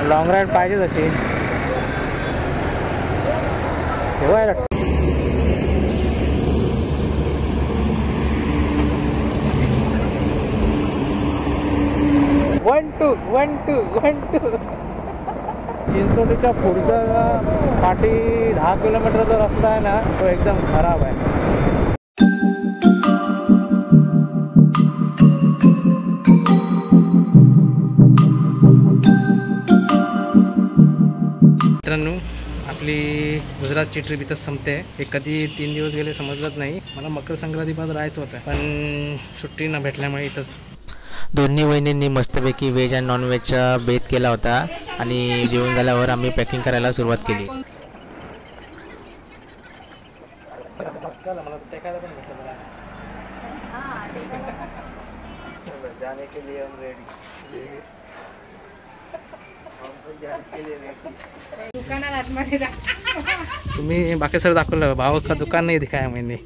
Long ride पाहिजे तशी. 1 2 1 2 1 2. चिंचोलीच्या पुढचा पाठी 10 किलोमीटरचा रस्ता आहे ना, तो एकदम खराब आहे. मित्रांनो, आपली गुजरातची ट्रिप इथंच संपते. हे कधी 3 दिवस गेले समजलंच नाही. मला मकर संक्रांतीपर्यंत राहायचं होतं, पण सुट्टी न भेटल्यामुळे इथंच. दोन्ही वहिनींनी मस्तपैकी व्हेज आणि नॉनव्हेजचा बेत केला होता आणि जेवण झाल्यावर आम्ही पॅकिंग करायला सुरुवात केली. तुम्ही बाकी सर दाखवलं, भाव का दुकान नाही दिखाया मैंने.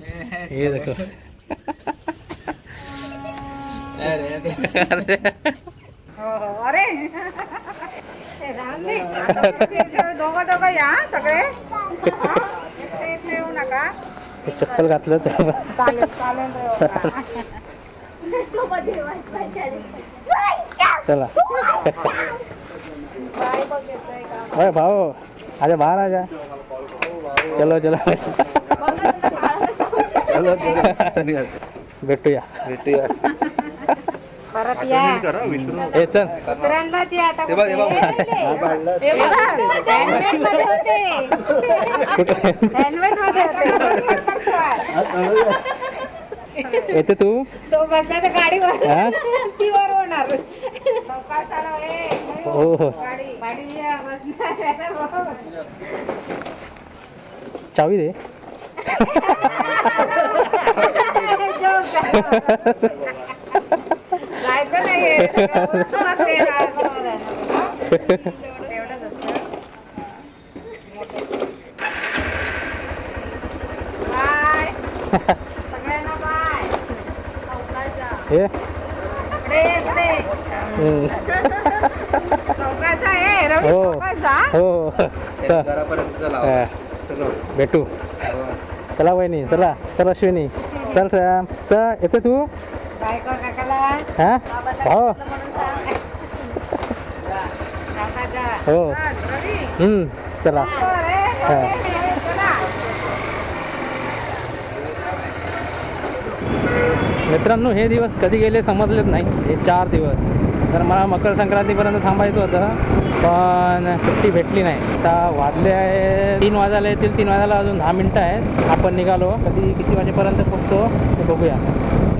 ये देखो. अरे दोघं या सगळे येऊ नका. चप्पल घातलं तर चला. अरे भाऊ आजा बाहर आ जा. चलो चलो भेटूया भेटूया परत या. हे चल उतरांनाच या आता. हेल्मेट मध्ये येते तू. तो बसला तर गाडीवर ती वर होणार. हो हो चावी दे. जायचं नाही. बाय सगळ्यांना बाय. चौकाचा आहे रवी. चौकाचा हो भेटू. चला वहिनी, चला चल अश्विनी, चल श्याम, चल येते तू. काय कर काकाला. हा हो हो चला. मित्रांनो, हे दिवस कधी गेले समजलेच नाही. हे 4 दिवस. तर मला मकर संक्रांतीपर्यंत थांबायचं होतं, पण सुट्टी भेटली नाही. आता वाजले आहे 3 वाजायला येतील. 3 वाजायला अजून 10 मिनटं आहेत. आपण निघालो. कधी किती वाजेपर्यंत पोचतो ते बघूया.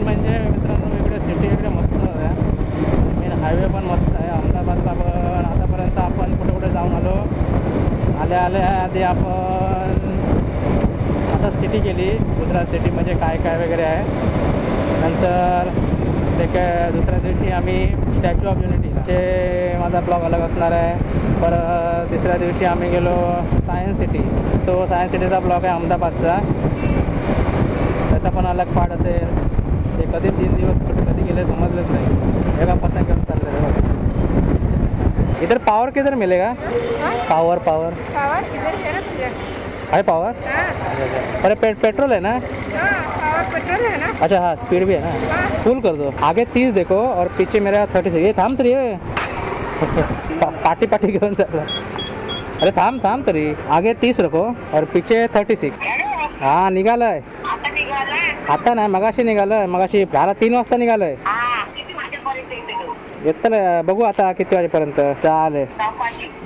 म्हणजे मित्रांनो, इकडे सिटी इकडे मस्त आहे. मेन हायवे पण मस्त आहे. अहमदाबादला पण आतापर्यंत आपण कुठे कुठे जाऊन आलो. आल्या आधी आपण असं सिटी केली. गुजरात सिटी म्हणजे काय काय वगैरे आहे. नंतर दुसऱ्या दिवशी आम्ही स्टॅच्यू ऑफ युनिटी, ते माझा ब्लॉग अलग असणार आहे. परत तिसऱ्या दिवशी आम्ही गेलो सायन्स सिटी. तो सायन्स सिटीचा ब्लॉग आहे अहमदाबादचा, त्याचा पण अलग पार्ट असेल. ते कधी 3 दिवस कुठे कधी गेले समजलंच नाही. एका पतंग घेऊन चालले. इधर पावर किधर मिलेगा. पावर पावर है. पावर अरे पेट्रोल है ना. पेट्रोल है ना. अच्छा हाँ, स्पीड भी है ना. फुल कर दो. आगे 30 देखो और पीछे मेरा 36. ये थांब तरी पाटी घेऊन चालला. अरे थांब तरी. आगे 30 रखो और पीछे 36. हाँ निघालंय आता. नाही मगाशी निघालं. मगाशी 3 वाजता निघालंय. येतं बघू आता किती वाजेपर्यंत. चालेल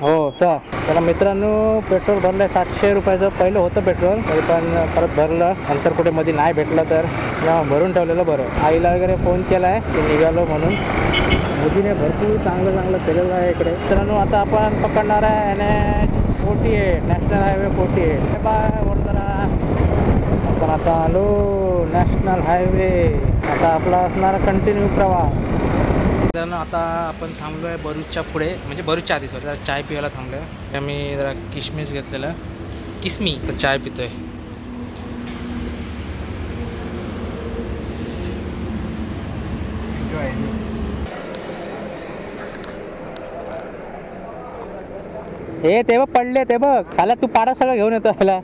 हो चल. चला मित्रांनो, पेट्रोल भरलं 700 रुपयाचं. पहिलं होतं पेट्रोल, तरी पण परत भरलं. नंतर कुठे मध्ये नाही भेटलं तर भरून ठेवलेलं बरं. आईला वगैरे फोन केला आहे की निघालो म्हणून. मोदीने भरपूर चांगलं केलेलं आहे इकडे. मित्रांनो, आता आपण पकडणार आहे NH48, national highway 48. Bye Vadodara. आपण आता आलो नॅशनल हायवे. आता आपला असणार कंटिन्यू प्रवास. आता आपण थांबलो आहे भरूचच्या पुढे, म्हणजे भरूचच्या आधी. जरा चाय पिवायला थांबलो आहे. आम्ही जरा किशमिश घेतलेलं. किसमी तर चाय पितोय. हे ते बघ पडले ते बघ खाला तू पाडा सगळं घेऊन येतो ह्याला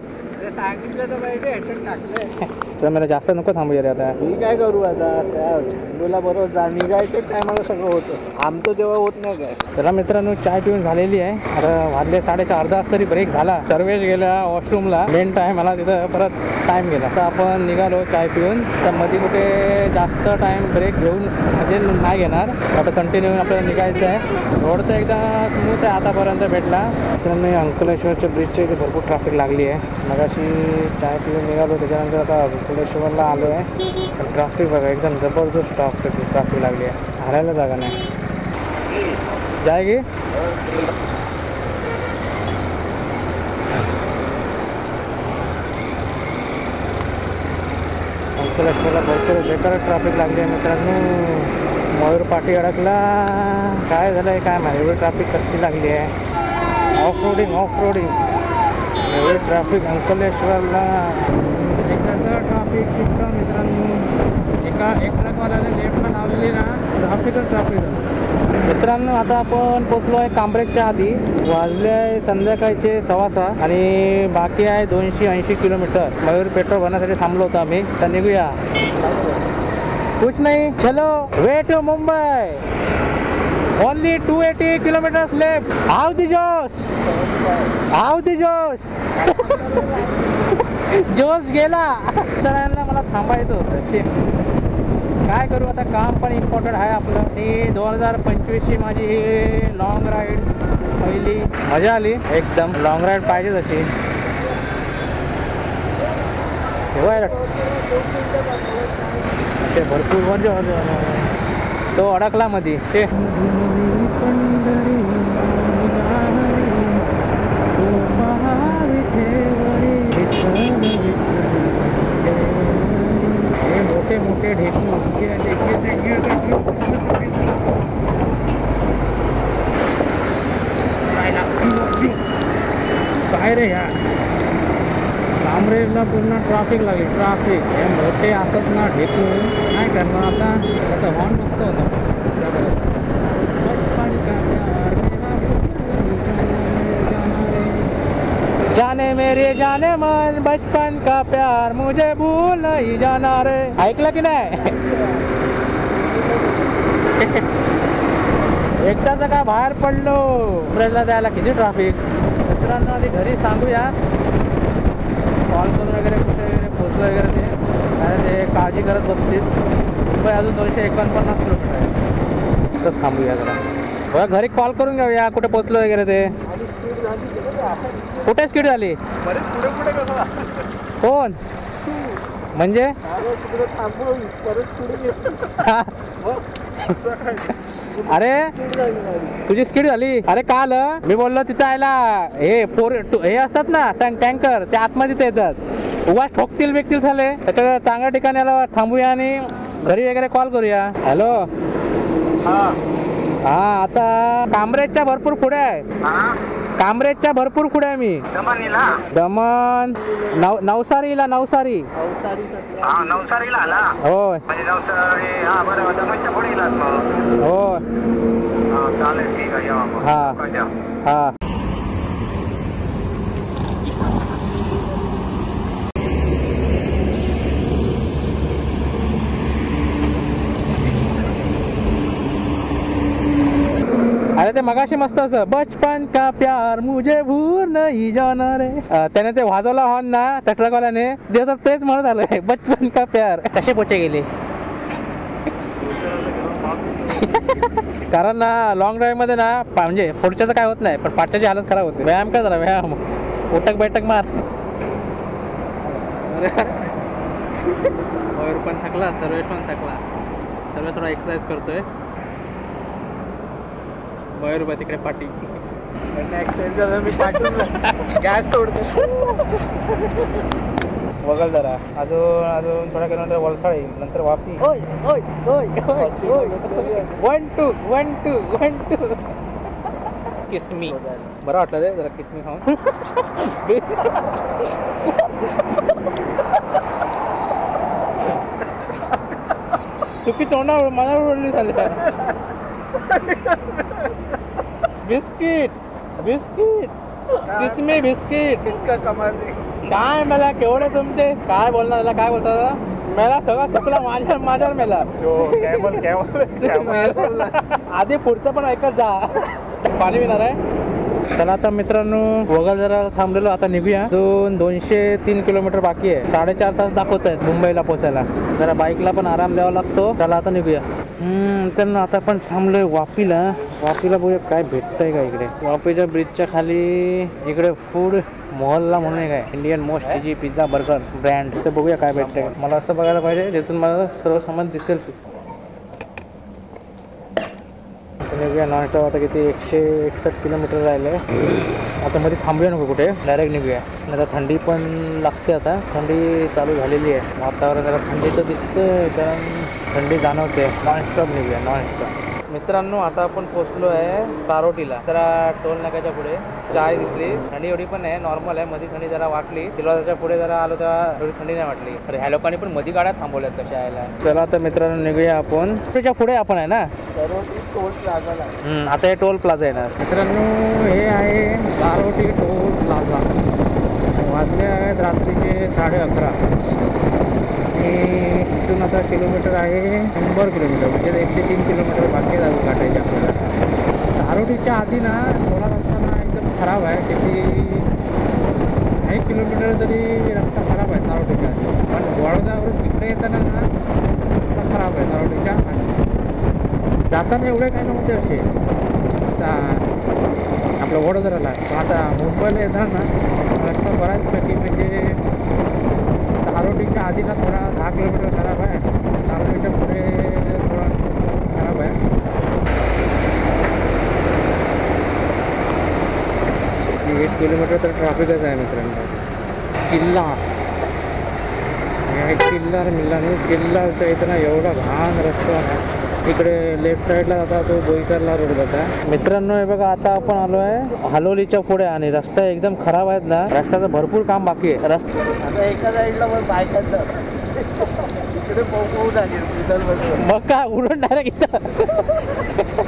सांगितलं तर पाहिजे हेडसेट टाकलंय. तर मला जास्त नको थांबू रे आता मी काय करू आता त्या झेंडूला बरोबर जा निघायचं टायमाला सगळं होत असतं आमचं तेव्हा होत नाही काय. चला मित्रांनो चाय पिऊन झालेली आहे आता वाजले 4:30 अर्धा तास तरी ब्रेक झाला सर्वेश गेला वॉशरूमला मेन टाइम मला तिथं परत टाइम गेला तर आपण निघालो चाय पिऊन तर मध्ये कुठे जास्त टाइम ब्रेक घेऊन म्हणजे नाही घेणार आता कंटिन्यू आपल्याला निघायचं आहे रोड तर एकदम स्मूथ आहे आतापर्यंत भेटला तर अंकलेश्वरच्या ब्रिजच्या इथे भरपूर ट्रॅफिक लागली आहे मगाशी चाय पिऊन निघालो त्याच्यानंतर आता अंकलेश्वरला आलो आहे ट्रॅफिक बघा एकदम जबरदस्त ट्रॅफिक लागली आहे हारायला जागा नाही जायगी अंकलेश्वरला भरपूर बेकार ट्रॅफिक लागली आहे मित्रांनो मयूर पाटी अडकला काय झालं आहे काय माहिती एवढी ट्रॅफिक कसली लागली आहे ऑफ रोडिंग एवढी ट्रॅफिक अंकलेश्वरला एकदा ट्रॅफिक तितका मित्रांनो एक ट्रकवाल्याने लेफ्टला लावलेली ना ट्रॅफिक मित्रांनो आता आपण पोचलो आहे कांब्रेकच्या आधी वाजले आहे संध्याकाळचे 6:15 आणि बाकी आहे 280 किलोमीटर मयूर पेट्रोल भरण्यासाठी थांबलो होतो आम्ही तर निघूया कुछ नाही चलो way to Mumbai only 280 kilometres left how the जोश जोश गेला तर मला थांबायचं होतं काय करू आता काम पण इम्पॉर्टंट आहे आपलं आणि 2025ची माझी ही लॉंग राईड पहिली मजा आली एकदम लॉंग राईड पाहिजे तशी ठेवायला ते भरपूर मजा तो अडकला मध्ये ते मोठे मोठे काय रे ह्या कांब्रेजला पूर्ण ट्रॅफिक लागली ट्रॅफिक हे मोठे असत ना ढेकून काय करणार आता त्याचा हॉर्न मस्त होता जाने मेरे जाने मन बचपन का प्यार मुझे भूल नहीं जाना रे ऐकलं की नाही एकदाच का बाहेर पडलो ब्रेडला द्यायला किती ट्रॅफिक मित्रांनो आधी घरी सांगूया कॉल करून वगैरे कुठे वगैरे पोचलो वगैरे ते काळजी करत बसतील मुंबई अजून 249 किलोमीटर आहे तर थांबूया जरा बघा घरी कॉल करून घेऊया कुठे पोचलो वगैरे ते कुठे स्पीड झाली कोण म्हणजे अरे तुझी स्पीड झाली अरे काल मी बोललो तिथं आयला हे असतात ना टँकर ते आतमध्ये तिथे येतात उगाच ठोकतील व्यक्ती झाले त्याच्या चांगल्या ठिकाणी याला थांबूया आणि घरी वगैरे कॉल करूया हॅलो हा आता कांब्रेजच्या भरपूर पुढे आहे कांब्रेजच्या भरपूर पुढे आहे मी दमन नवसारीला नवसारी होय होय हा हा अरे ते मगाशी मस्त असं बचपन का प्यार मुझे भूल नहीं जाना रे त्याने ते वाजवला हॉर्न ना त्या ट्रकवाल्याने तेच म्हणत आलंय बचपन का प्यार कसे पोचे गेले कारण ना लॉंग ड्राईव्ह मध्ये ना म्हणजे पुढच्याचं काय होत नाही पण पाठच्याची हालत खराब होते व्यायाम काय जरा व्यायाम उठक बैठक मार मयूर पण थकला सर्वेश पण थकला सर्वेश थोडा एक्सरसाइज करतोय मयूर बा तिकडे पाठी ऍक्सिडेंट झालं मी पाठवून गॅस सोडतो बघाल जरा अजून थोड्या किलोमीटर वलसाड येईल नंतर वापी 1 2 किसमी बरं वाटलं रे जरा किसमी खाऊन चुकी तोंडावर मला ओढली झाली बिस्किट किसमी बिस्किट इतकं कमाल काय मला केवढे तुमचे काय बोलणार याला काय बोलतात मला सगळं चुकला माझ्यावर मेला आधी पुढचं पण ऐकत जा पाणी पिणार आहे चला आता मित्रांनो वगैरे जरा थांबलेलो आता निघूया 203 किलोमीटर बाकी आहे 4.5 तास दाखवत आहेत मुंबईला पोहोचायला जरा बाईकला पण आराम द्यावा लागतो चला आता निघूया त्यांना आता पण थांबलोय वापीला बघूया काय भेटतंय का इकडे वापीच्या ब्रिजच्या खाली इकडे फूड मोहल्ला म्हणून एक आहे Indian most TG pizza burger brand ते बघूया काय भेटतंय मला असं बघायला पाहिजे जिथून मला सर्व सामान दिसेल निघूया नॉनस्टॉप आता किती 161 किलोमीटर राहिले आता मध्ये थांबूया नको कुठे डायरेक्ट निघूया आता थंडी पण लागते आता थंडी चालू झालेली आहे वातावरण जरा थंडीचं दिसतं कारण थंडी जाणवते नॉनस्टॉप निघूया नॉनस्टॉप मित्रांनो आता आपण पोहोचलो आहे तारोटीला जरा टोल नाक्याच्या पुढे चाय दिसली थंडी एवढी पण नाही नॉर्मल आहे मध्ये थंडी जरा वाटली सिल्वासाच्या पुढे जरा आलो तेव्हा एवढी थंडी नाही वाटली तर ह्या लोकांनी पण मध्ये गाड्या थांबवल्यात कशा यायला चला आता मित्रांनो निघूया आपण त्याच्या पुढे आपण आहे ना टोल प्लाझा आता हे टोल प्लाझा येणार मित्रांनो हे आहे तारोटी टोल प्लाझा वाजले आहेत रात्रीचे 11:30 आणि इथून आता किलोमीटर आहे 100 किलोमीटर म्हणजे 103 किलोमीटर बाकी जाऊ गाठायचे आपल्याला तारोटीच्या आधी ना थोडा रस्ता ना एकदम खराब आहे किती 1 किलोमीटर तरी रस्ता खराब आहे तारोटीच्या आधी पण वडोदरावरून तिकडे येताना ना रस्ता खराब आहे तारोटीच्या आधी जाताना एवढे काय नव्हते असे आता आपलं वडोदराला आता मुंबईला येताना रस्ता बऱ्याचपैकी म्हणजे तारोटीच्या आधी ना थोडा 10 किलोमीटर खराब आहे तारोटीच्या पुढे थोडा खराब आहे 8 किलोमीटर तर ट्रॅफिकच आहे मित्रांनो किल्ला किल्लाच्या इथं ना एवढा घाण रस्ता आहे इकडे लेफ्ट साईडला जाता तो बोईसरला रोड जाता मित्रांनो हे बघा आता आपण आलो आहे हालोलीच्या पुढे आणि रस्ता एकदम खराब आहेत ना रस्त्याचं भरपूर काम बाकी आहे रस्ता आता एका साईडला मग बायकांचं इकडे पोहू लागेल मग काय उडून डायरेक्ट इथं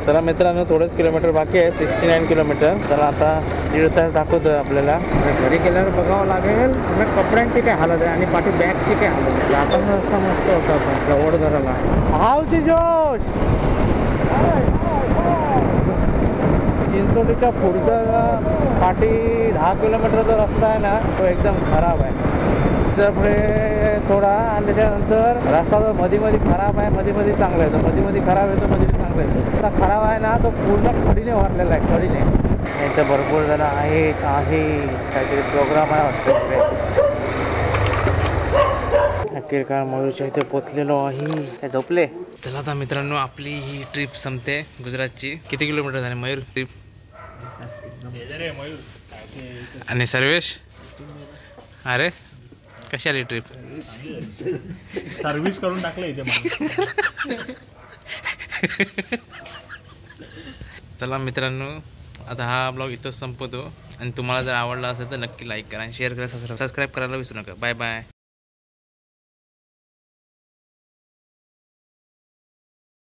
चला मित्रांनो थोडंच किलोमीटर बाकी आहे 69 किलोमीटर चला आता 1.5 तास दाखवतोय आपल्याला घरी गेल्यावर बघावं लागेल मग कपड्यांची काय हालत आहे आणि पाठी बॅगची काय हालत आहे जाताना रस्ता मस्त होता आपला वडोदराला हावची जोश चिंचोलीच्या पुढचा पाठी 10 किलोमीटरचा रस्ता आहे ना तो एकदम खराब आहे पुढे थोडा आणि त्याच्यानंतर रस्ता जो मध्ये खराब आहे मध्ये चांगला येतो मध्ये खराब येतो मध्ये चांगला येतो रस्ता खराब आहे ना तो पूर्ण खडीने भरलेला आहे खडीने यांचं भरपूर जण आहेत काहीतरी प्रोग्राम आहे वाटतं अखेरकार मयूरच्या इथे पोचलेलो आहे काय झोपले चला आता मित्रांनो आपली ही ट्रिप संपते गुजरातची किती किलोमीटर झाले मयूर ट्रिप आणि सर्वेश अरे कशी आली ट्रिप सर्व्हिस करून टाकलं इथे चला मित्रांनो आता हा ब्लॉग इथंच संपवतो आणि तुम्हाला जर आवडला असेल तर नक्की लाईक करा आणि शेअर करा सबस्क्राईब करायला विसरू नका बाय बाय